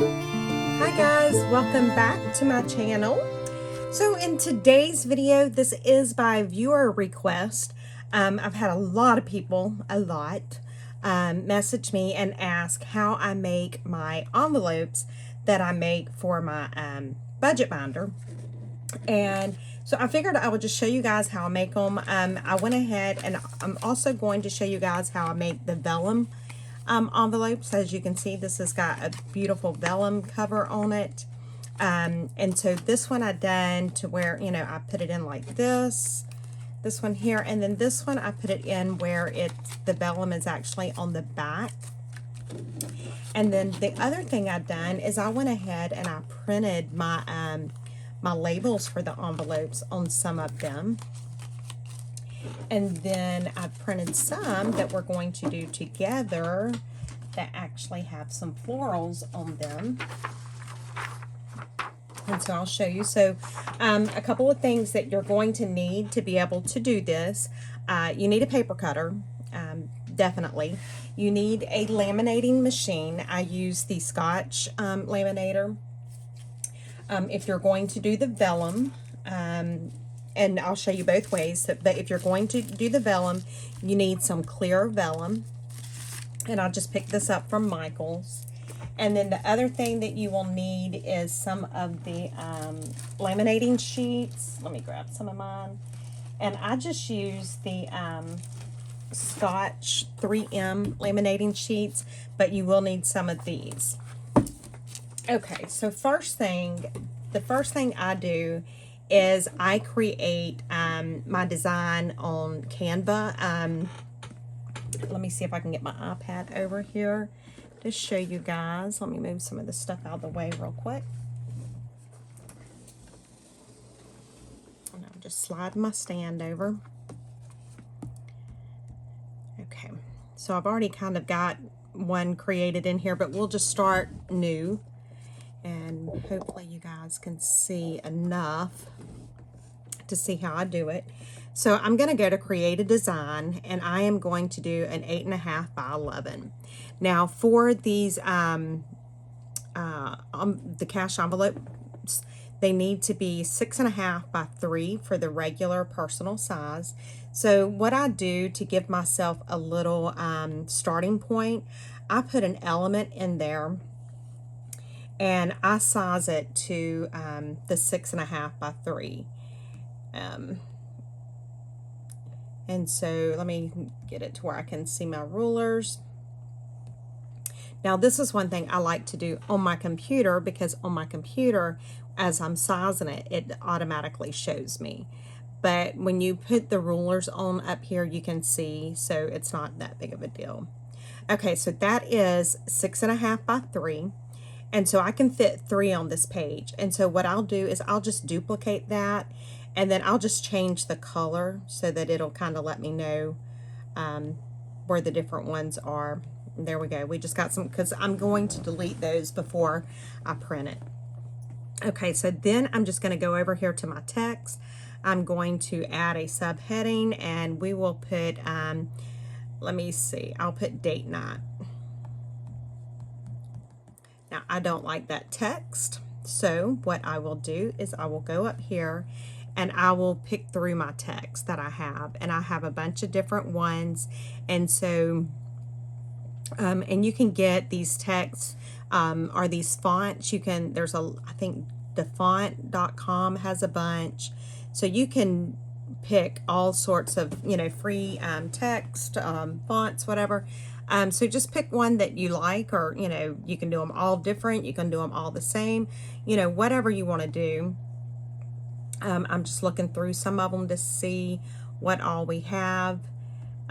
Hi guys, welcome back to my channel. So in today's video, this is by viewer request. I've had a lot of people, message me and ask how I make my envelopes that I make for my budget binder. And so I figured I would just show you guys how I make them. I went ahead and I'm also going to show you guys how I make the vellum envelopes. As you can see, this has got a beautiful vellum cover on it. And so this one I done to where, you know, I put it in like this one here, and then this one I put it in where the vellum is actually on the back. And then the other thing I done is I went ahead and I printed my my labels for the envelopes on some of them. And then I printed some that we're going to do together that actually have some florals on them. And so I'll show you. So a couple of things that you're going to need to be able to do this. You need a paper cutter, definitely. You need a laminating machine. I use the Scotch laminator. If you're going to do the vellum, and I'll show you both ways, but if you're going to do the vellum, you need some clear vellum. And I'll just pick this up from Michael's. And then the other thing that you will need is some of the laminating sheets. Let me grab some of mine. And I just use the Scotch 3M laminating sheets, but you will need some of these. Okay, so the first thing I do is I create my design on Canva. Let me see if I can get my iPad over here to show you guys. Let me move some of this stuff out of the way real quick. And I'll just slide my stand over. Okay, so I've already kind of got one created in here, but we'll just start new. And hopefully you guys can see enough to see how I do it. So I'm going to go to create a design, and I am going to do an 8.5 by 11. Now for these the cash envelopes, they need to be 6.5 by 3 for the regular personal size. So what I do to give myself a little starting point, I put an element in there and I size it to the 6.5 by 3. And so let me get it to where I can see my rulers. Now this is one thing I like to do on my computer, because on my computer, as I'm sizing it, it automatically shows me. But when you put the rulers on up here, you can see, so it's not that big of a deal. Okay, so that is 6.5 by 3. And so I can fit 3 on this page. And so what I'll do is I'll just duplicate that, and then I'll just change the color so that it'll kind of let me know where the different ones are. There we go. We just got some, because I'm going to delete those before I print it. Okay, so then I'm just going to go over here to my text. I'm going to add a subheading, and we will put, let me see, I'll put date night. Now, I don't like that text, so what I will do is I will go up here and I will pick through my text that I have, and I have a bunch of different ones. And so, and you can get these texts or these fonts. You can, I think defont.com has a bunch, so you can pick all sorts of, you know, free text, fonts, whatever. So just pick one that you like, or, you know, you can do them all different. You can do them all the same, you know, whatever you want to do. I'm just looking through some of them to see what all we have.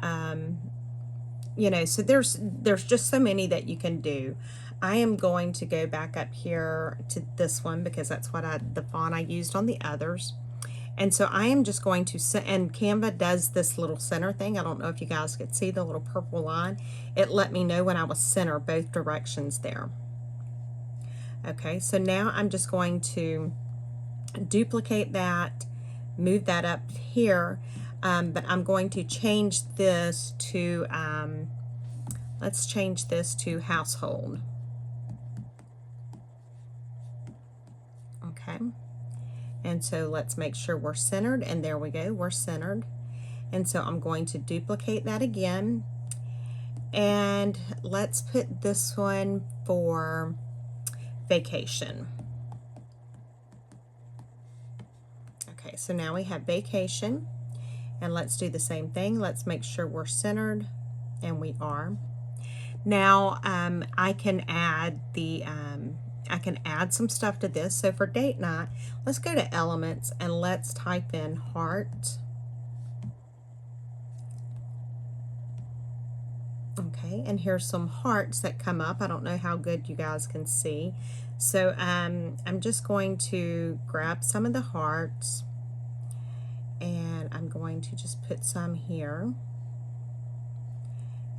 You know, so there's just so many that you can do. I am going to go back up here to this one because that's what the font I used on the others. And so I am just going to, and Canva does this little center thing. I don't know if you guys could see the little purple line. It let me know when I was center both directions there. Okay, so now I'm just going to duplicate that, move that up here, but I'm going to change this to, let's change this to household. Okay. And so let's make sure we're centered, and there we go, we're centered. And so I'm going to duplicate that again, and let's put this one for vacation. Okay, so now we have vacation, and let's do the same thing. Let's make sure we're centered, and we are. Now I can add some stuff to this. So for date night, let's go to elements and let's type in heart. Okay, and here's some hearts that come up. I don't know how good you guys can see. So I'm just going to grab some of the hearts, and I'm going to just put some here.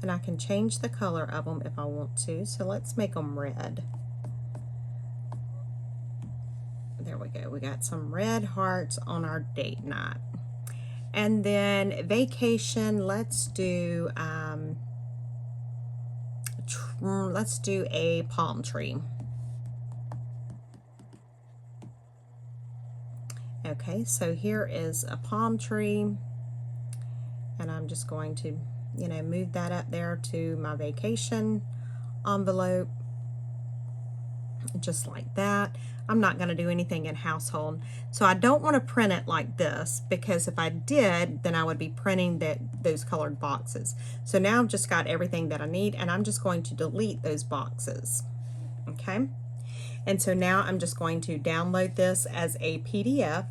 And I can change the color of them if I want to. So let's make them red. There we go. We got some red hearts on our date night. And then vacation, let's do a palm tree. Okay, so here is a palm tree, and I'm just going to, you know, move that up there to my vacation envelope, just like that. I'm not going to do anything in household, so I don't want to print it like this, because if I did, then I would be printing those colored boxes. So now I've just got everything that I need, and I'm just going to delete those boxes. Okay, and so now I'm just going to download this as a PDF.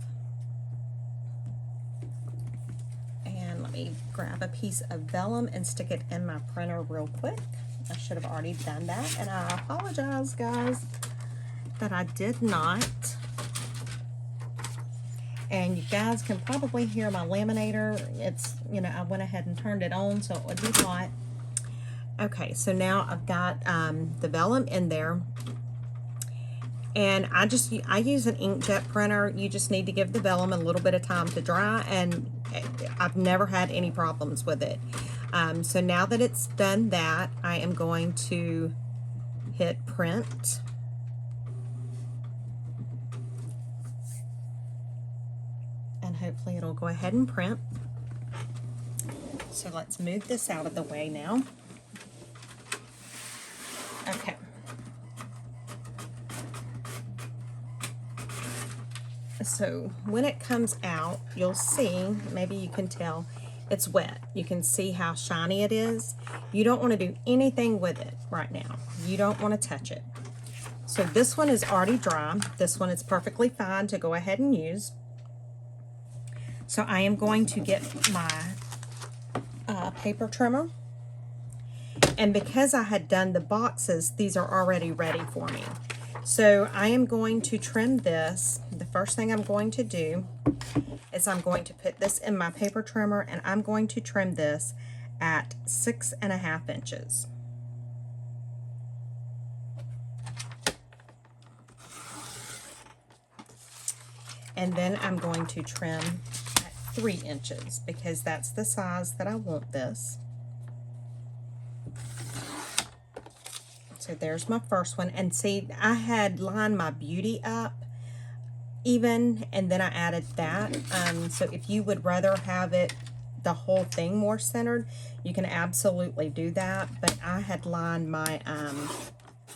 And let me grab a piece of vellum and stick it in my printer real quick. I should have already done that, and I apologize, guys, that I did not. And you guys can probably hear my laminator. It's, you know, I went ahead and turned it on so it would be hot. Okay, so now I've got the vellum in there, and I use an inkjet printer. You just need to give the vellum a little bit of time to dry, and I've never had any problems with it. So now that it's done that, I am going to hit print. And hopefully it'll go ahead and print. So let's move this out of the way now. Okay. So when it comes out, you'll see, maybe you can tell, it's wet. You can see how shiny it is. You don't want to do anything with it right now. You don't want to touch it. So this one is already dry. This one is perfectly fine to go ahead and use. So I am going to get my paper trimmer. And because I had done the boxes, these are already ready for me. So I am going to trim this. The first thing I'm going to do is I'm going to put this in my paper trimmer, and I'm going to trim this at 6.5 inches. And then I'm going to trim at 3 inches because that's the size that I want this. So there's my first one, and see, I had lined my beauty up even, and then I added that. So if you would rather have it, the whole thing more centered, you can absolutely do that. But I had lined my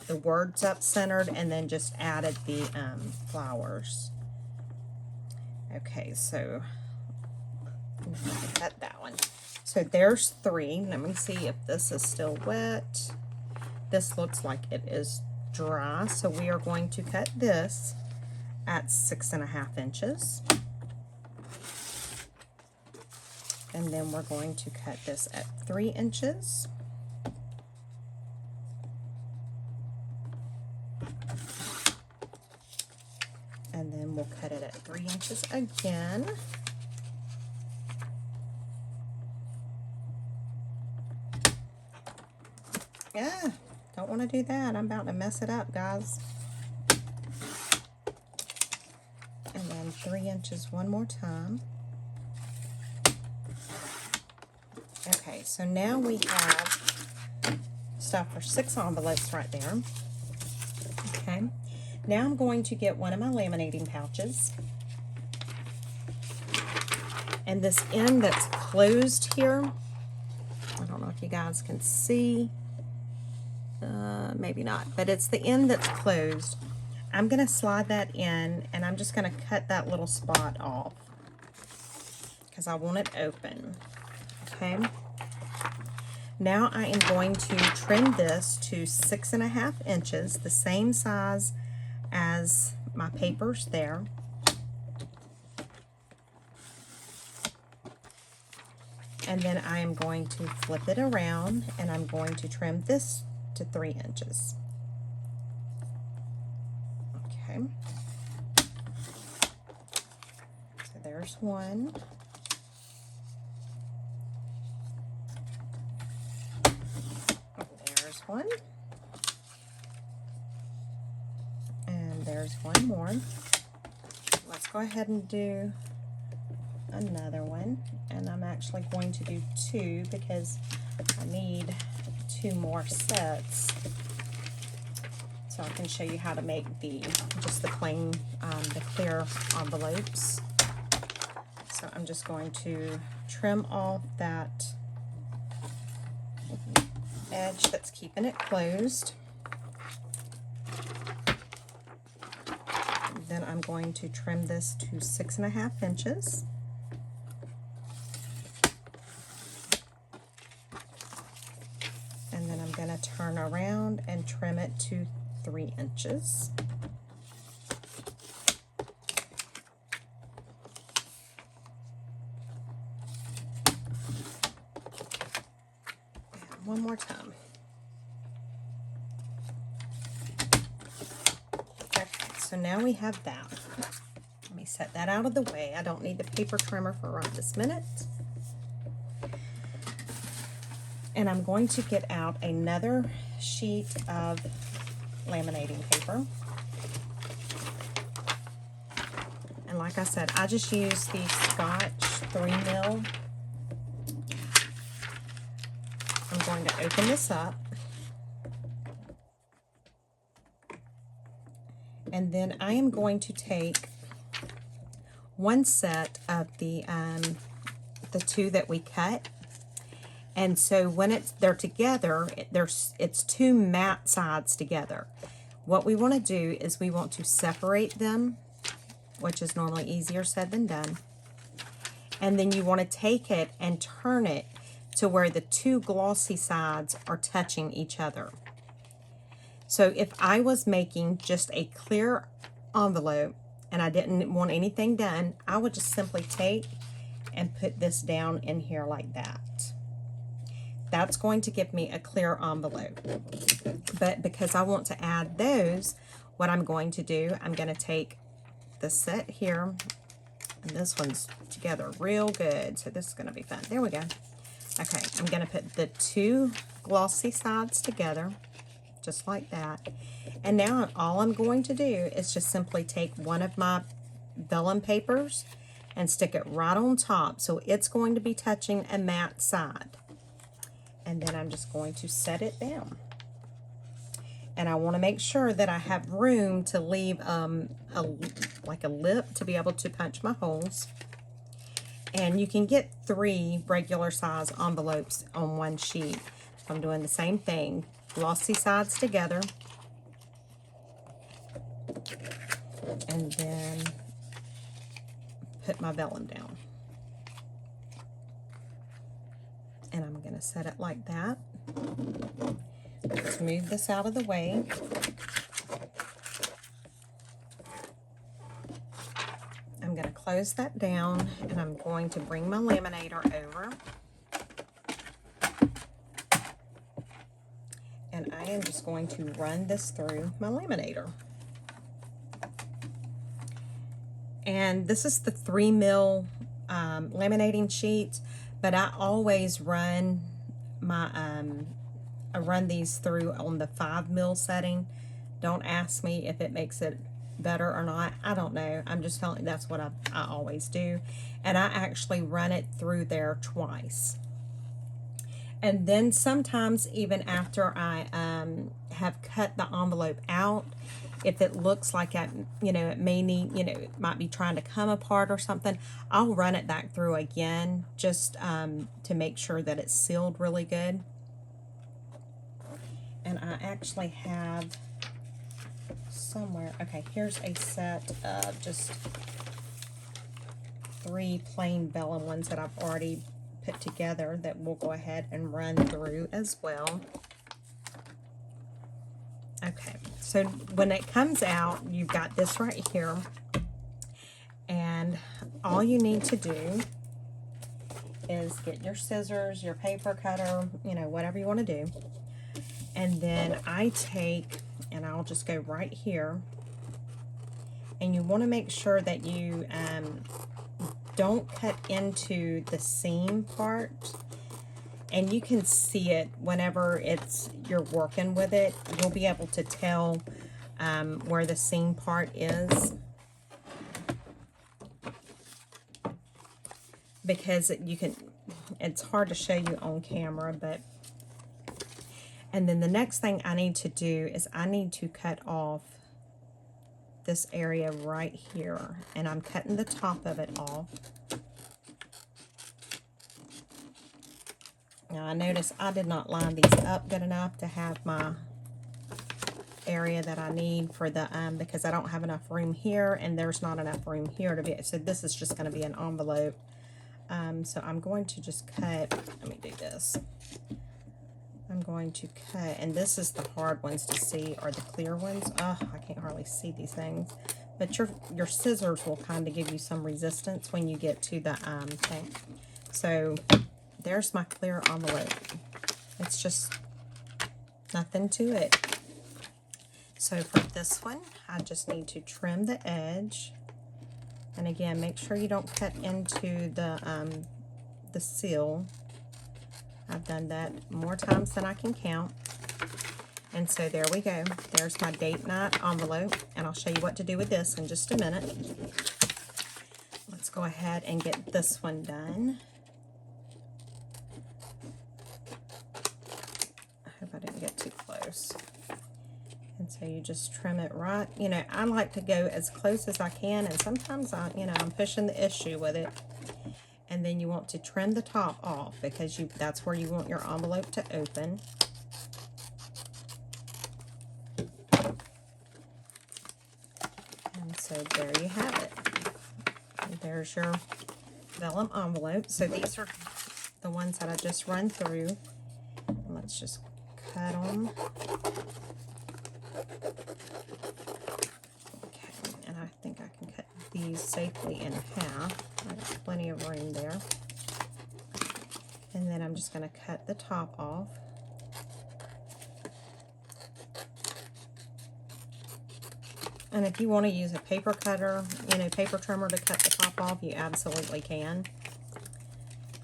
the words up centered, and then just added the flowers. Okay, so I'm gonna cut that one. So there's 3. Let me see if this is still wet. This looks like it is dry, so we are going to cut this at 6.5 inches. And then we're going to cut this at 3 inches. And then we'll cut it at 3 inches again. Yeah. Don't want to do that. I'm about to mess it up, guys. And then 3 inches one more time. Okay, so now we have stuff for 6 envelopes right there. Okay, Now I'm going to get one of my laminating pouches. And this end that's closed here, I don't know if you guys can see, maybe not, but it's the end that's closed. I'm going to slide that in, and I'm just going to cut that little spot off because I want it open. Okay. Now I am going to trim this to 6.5 inches, the same size as my papers there. And then I am going to flip it around, and I'm going to trim this to 3 inches. Okay. So there's one. There's one. And there's one more. Let's go ahead and do another one, and I'm actually going to do 2 because I need 2 more sets, so I can show you how to make just the plain, the clear envelopes. So I'm just going to trim off that edge that's keeping it closed. And then I'm going to trim this to 6.5 inches. And then I'm going to turn around and trim it to 3 inches. And one more time. Okay, so now we have that. Let me set that out of the way. I don't need the paper trimmer for right this minute. And I'm going to get out another sheet of laminating paper. And like I said, I just use the Scotch 3mm. I'm going to open this up. And then I am going to take one set of the 2 that we cut. And so when they're together, it's 2 matte sides together. What we want to do is we want to separate them, which is normally easier said than done. And then you want to take it and turn it to where the 2 glossy sides are touching each other. So if I was making just a clear envelope and I didn't want anything done, I would just simply take and put this down in here like that. That's going to give me a clear envelope. But because I want to add those, what I'm going to do, I'm going to take the set here, and this one's together real good, so this is going to be fun. There we go. Okay, I'm going to put the 2 glossy sides together, just like that. And now all I'm going to do is just simply take one of my vellum papers and stick it right on top, so it's going to be touching a matte side. And then I'm just going to set it down. And I want to make sure that I have room to leave like a lip to be able to punch my holes. And you can get 3 regular size envelopes on one sheet. I'm doing the same thing. Glossy sides together. And then put my vellum down. And I'm going to set it like that. Let's move this out of the way. I'm going to close that down, and I'm going to bring my laminator over. And I am just going to run this through my laminator. And this is the 3mm laminating sheet. But I always run my I run these through on the 5mm setting. Don't ask me if it makes it better or not. I don't know. I'm just telling you that's what I always do. And I actually run it through there twice. And then sometimes even after I have cut the envelope out, if it looks like it, it may need, it might be trying to come apart or something, I'll run it back through again just to make sure that it's sealed really good. And I actually have somewhere, okay, here's a set of just 3 plain vellum ones that I've already put together that we'll go ahead and run through as well. Okay, so when it comes out, you've got this right here, and all you need to do is get your scissors, your paper cutter, whatever you want to do, and then I take, and I'll just go right here, and you want to make sure that you don't cut into the seam part. And you can see it whenever you're working with it. You'll be able to tell where the seam part is, because it's hard to show you on camera. And then the next thing I need to do is I need to cut off this area right here, and I'm cutting the top of it off. Now I notice I did not line these up good enough to have my area that I need for the, because I don't have enough room here, and there's not enough room here to be, so this is just going to be an envelope. So I'm going to just cut, let me do this. I'm going to cut, and this is the hard ones to see, or the clear ones. Oh, I can't hardly see these things. But your scissors will kind of give you some resistance when you get to the thing. So there's my clear envelope. It's just nothing to it. So for this one, I just need to trim the edge. And again, make sure you don't cut into the seal. I've done that more times than I can count. And so there we go. There's my date night envelope. And I'll show you what to do with this in just a minute. Let's go ahead and get this one done. I hope I didn't get too close. And so you just trim it right. I like to go as close as I can, and sometimes I'm pushing the issue with it. And then you want to trim the top off, because that's where you want your envelope to open. And so there you have it. And there's your vellum envelope. So these are the ones that I just run through. And let's just cut them. Okay, and I think I can cut these safely in half. I got plenty of room there. And then I'm just going to cut the top off. And if you want to use a paper cutter, paper trimmer to cut the top off, you absolutely can.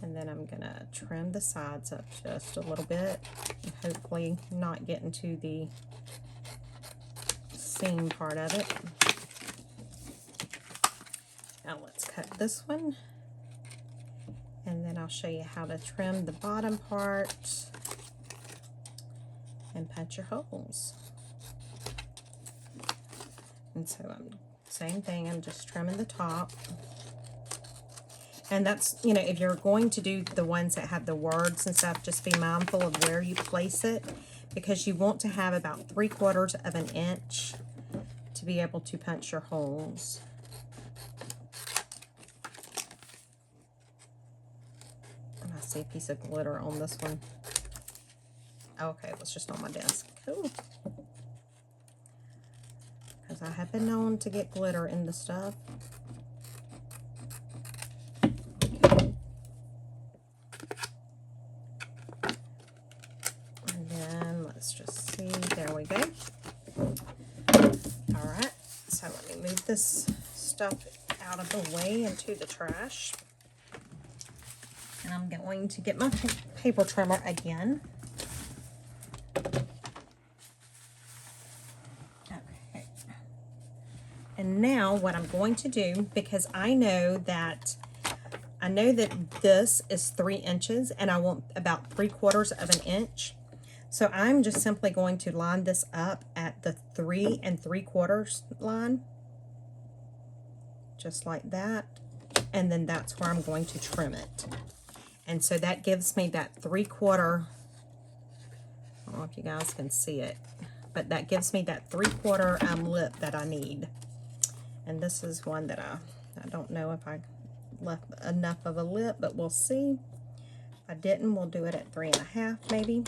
And then I'm going to trim the sides up just a little bit, and hopefully not get into the seam part of it. Now let's cut this one, and then I'll show you how to trim the bottom part and punch your holes. And so same thing, I'm just trimming the top. And that's, if you're going to do the ones that have the words and stuff, just be mindful of where you place it, because you want to have about 3/4 of an inch to be able to punch your holes. And I see a piece of glitter on this one. Okay, it was just on my desk. Cool. Because I have been known to get glitter in the stuff. And then let's just see. There we go. Alright, so let me move this stuff out of the way into the trash. And I'm going to get my paper trimmer again. Okay. And now what I'm going to do, because I know that this is 3 inches, and I want about 3/4 of an inch. So I'm just simply going to line this up at the 3 3/4 line, just like that, and then that's where I'm going to trim it. And so that gives me that 3/4, I don't know if you guys can see it, but that gives me that 3/4 lip that I need. And this is one that I don't know if I left enough of a lip, but we'll see. If I didn't, we'll do it at 3 1/2 maybe.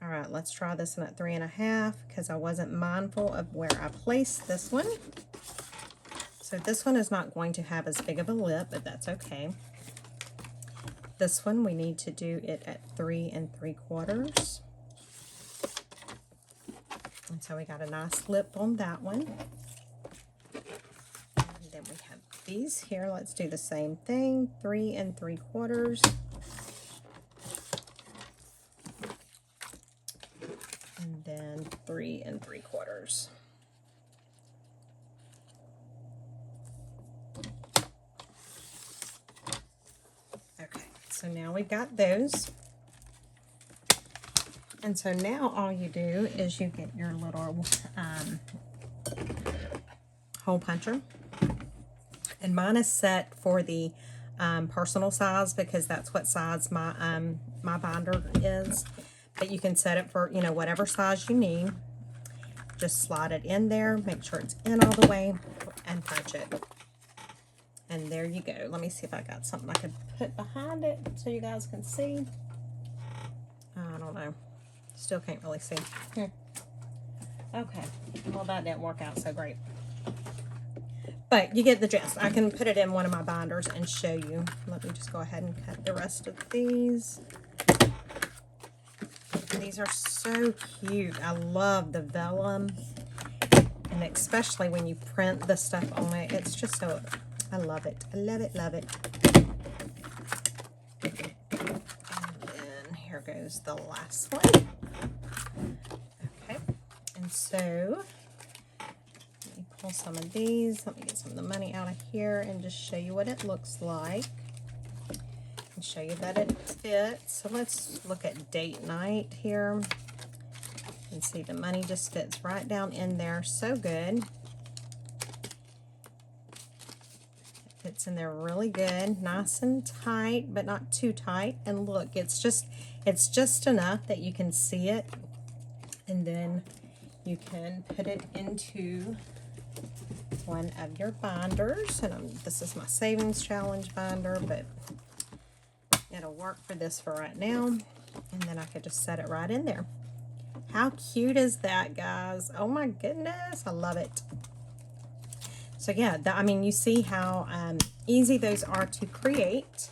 All right, let's try this one at 3 1/2 because I wasn't mindful of where I placed this one. So this one is not going to have as big of a lip, but that's okay. This one, we need to do it at 3 3/4. And so we got a nice lip on that one. And then we have these here. Let's do the same thing, 3 3/4. And then 3 3/4. Okay, so now we've got those. And so now all you do is you get your little hole puncher. And mine is set for the personal size because that's what size my my binder is. But you can set it for, you know, whatever size you need. Just slide it in there, make sure it's in all the way, and punch it. And there you go. Let me see if I got something I could put behind it so you guys can see. I don't know. Still can't really see. Okay. Well, that didn't work out so great. But you get the gist. I can put it in one of my binders and show you. Let me just go ahead and cut the rest of these. These are so cute. I love the vellum. And especially when you print the stuff on it. It's just so, I love it. I love it, love it. And then here goes the last one. Okay. And so, let me pull some of these. Let me get some of the money out of here and just show you what it looks like. And show you that it fits. So let's look at date night here. And see the money just fits right down in there. So good. It fits in there really good. Nice and tight, but not too tight. And look, it's just enough that you can see it. And then you can put it into one of your binders. And this is my savings challenge binder, but it'll work for this for right now. And then I could just set it right in there. How cute is that, guys? Oh my goodness, I love it. So yeah, I mean, you see how easy those are to create.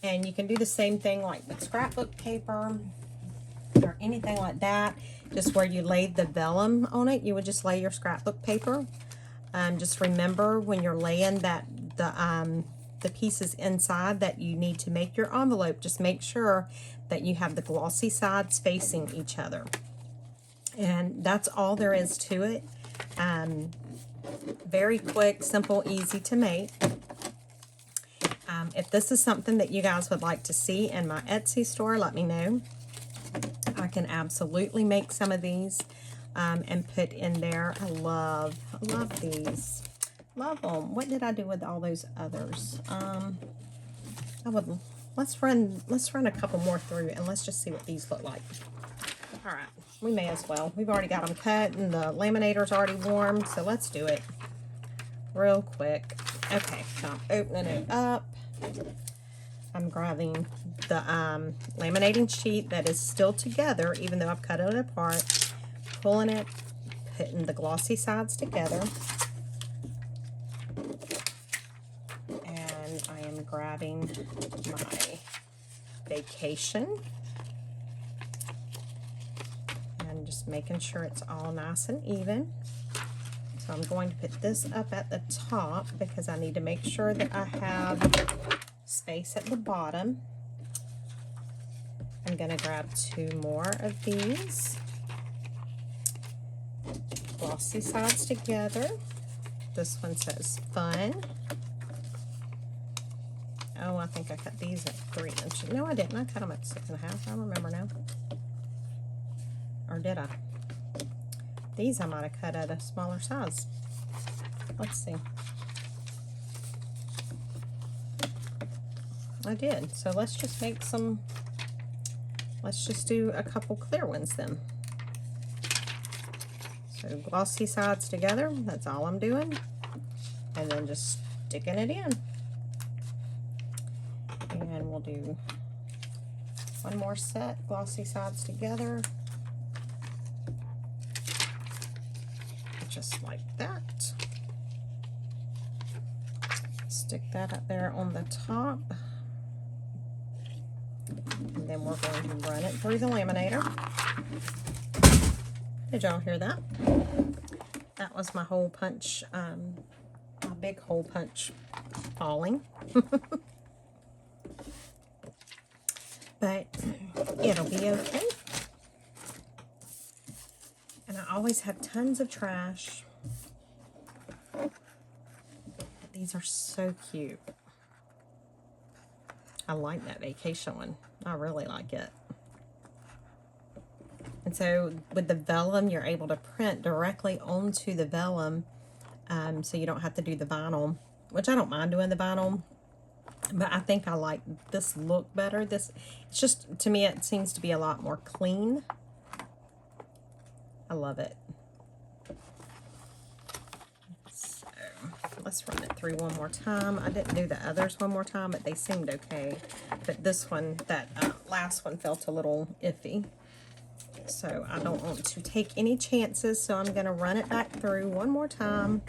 And you can do the same thing like with scrapbook paper or anything like that. Just where you laid the vellum on it, you would just lay your scrapbook paper. Just remember when you're laying that the pieces inside that you need to make your envelope, just make sure that you have the glossy sides facing each other. And that's all there is to it. Very quick, simple, easy to make. If this is something that you guys would like to see in my Etsy store, let me know. I can absolutely make some of these and put in there. I love these. Love them. What did I do with all those others? Let's run a couple more through and let's just see what these look like. All right, we may as well. We've already got them cut and the laminator's already warm, so let's do it real quick. Okay, so I'm opening it up. I'm grabbing the laminating sheet that is still together, even though I've cut it apart, pulling it, putting the glossy sides together. And I am grabbing my vacation and just making sure it's all nice and even. So I'm going to put this up at the top because I need to make sure that I have space at the bottom. I'm going to grab 2 more of these. Glossy sides together. This one says fun. Oh, I think I cut these at 3 inches. No, I didn't. I cut them at 6 1/2. I remember now. did I? These I might have cut at a smaller size. Let's see. I did. So let's just make some, let's just do a couple clear ones then. So glossy sides together, that's all I'm doing. And then just sticking it in. And we'll do one more set, glossy sides together. Just like that. Stick that up there on the top. And then we're going to run it through the laminator. Did y'all hear that? That was my hole punch, my big hole punch falling. But it'll be okay. And I always have tons of trash. These are so cute. I like that vacation one. I really like it. And so with the vellum, you're able to print directly onto the vellum, so you don't have to do the vinyl, which I don't mind doing the vinyl, but I think I like this look better. This, it's just, to me, it seems to be a lot more clean. I love it. So let's run it through one more time. I didn't do the others one more time, but they seemed okay. But this one, that last one felt a little iffy. So I don't want to take any chances, so I'm going to run it back through one more time.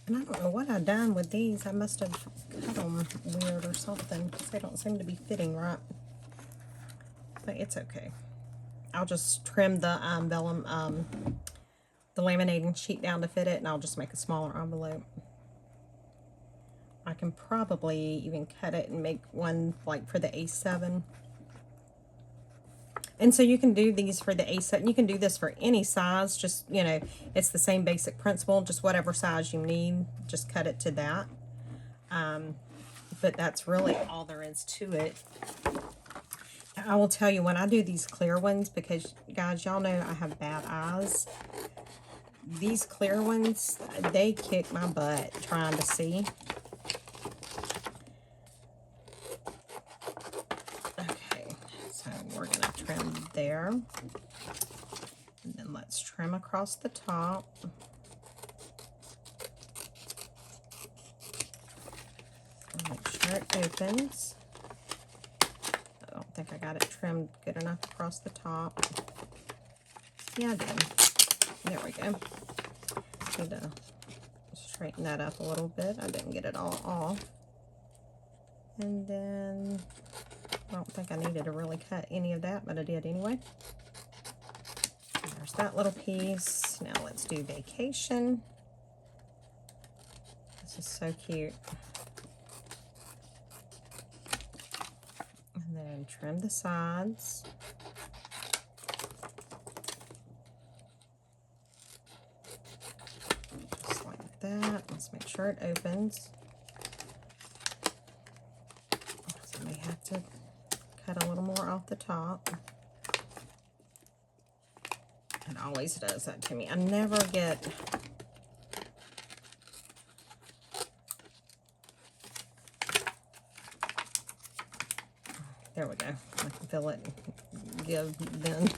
And I don't know what I've done with these. I must have cut them weird or something, because they don't seem to be fitting right. But it's okay. I'll just trim the vellum, the laminating sheet down to fit it, and I'll just make a smaller envelope. I can probably even cut it and make one like for the A7. And so you can do these for the A7. You can do this for any size. Just, you know, it's the same basic principle. Just whatever size you need, just cut it to that. But that's really all there is to it. I will tell you, when I do these clear ones, because, guys, y'all know I have bad eyes. These clear ones, they kick my butt trying to see. We're going to trim there, and then let's trim across the top. Make sure it opens. I don't think I got it trimmed good enough across the top. Yeah, I did. There we go. Need to straighten that up a little bit. I didn't get it all off. And then I don't think I needed to really cut any of that, but I did anyway. There's that little piece. Now let's do vacation. This is so cute. And then trim the sides. Just like that. Let's make sure it opens. So I may have to cut a little more off the top. It always does that to me. I never get... There we go. I can feel it give then.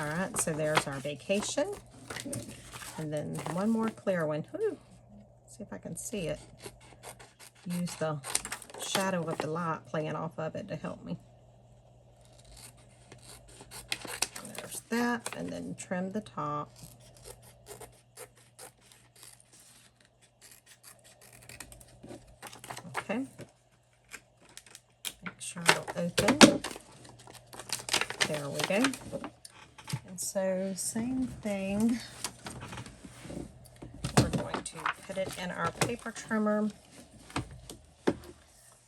Alright, so there's our vacation. And then one more clear one. Whew. See if I can see it. Use the shadow of the light playing off of it to help me. There's that, and then trim the top. Okay. Make sure it'll open. There we go. And so, same thing. We're going to put it in our paper trimmer.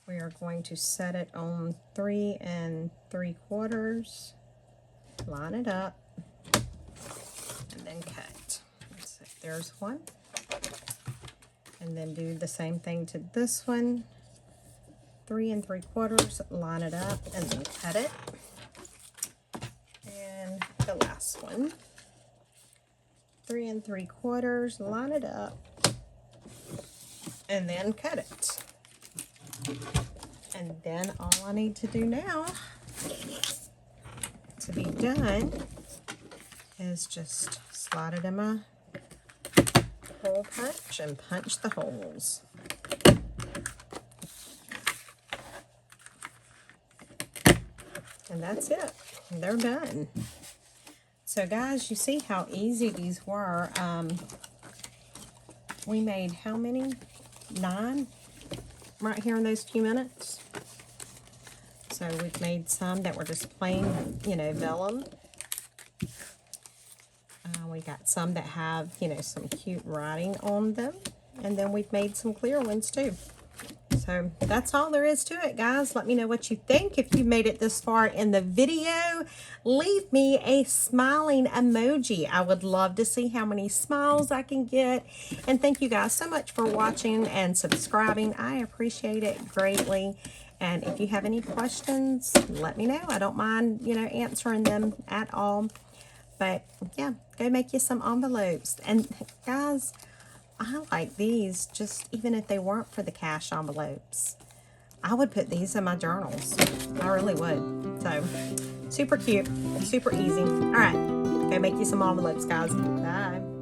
We are going to set it on 3 3/4, line it up, and then cut. So there's one. And then do the same thing to this one. 3 3/4, line it up, and then cut it. last one. 3 3/4, line it up, and then cut it. And then all I need to do now to be done is just slide it in my hole punch and punch the holes. And that's it. They're done. So guys, you see how easy these were. We made how many? 9 right here in those few minutes. So we've made some that were just plain, you know, vellum. We got some that have, you know, some cute writing on them. And then we've made some clear ones too. So that's all there is to it, guys. Let me know what you think. If you made it this far in the video, leave me a smiling emoji. I would love to see how many smiles I can get. And thank you guys so much for watching and subscribing. I appreciate it greatly. And if you have any questions, let me know. I don't mind, you know, answering them at all. But yeah, go make you some envelopes. And guys, I like these, just even if they weren't for the cash envelopes. I would put these in my journals. I really would. So, super cute, super easy. All right, go make you some envelopes, guys. Bye.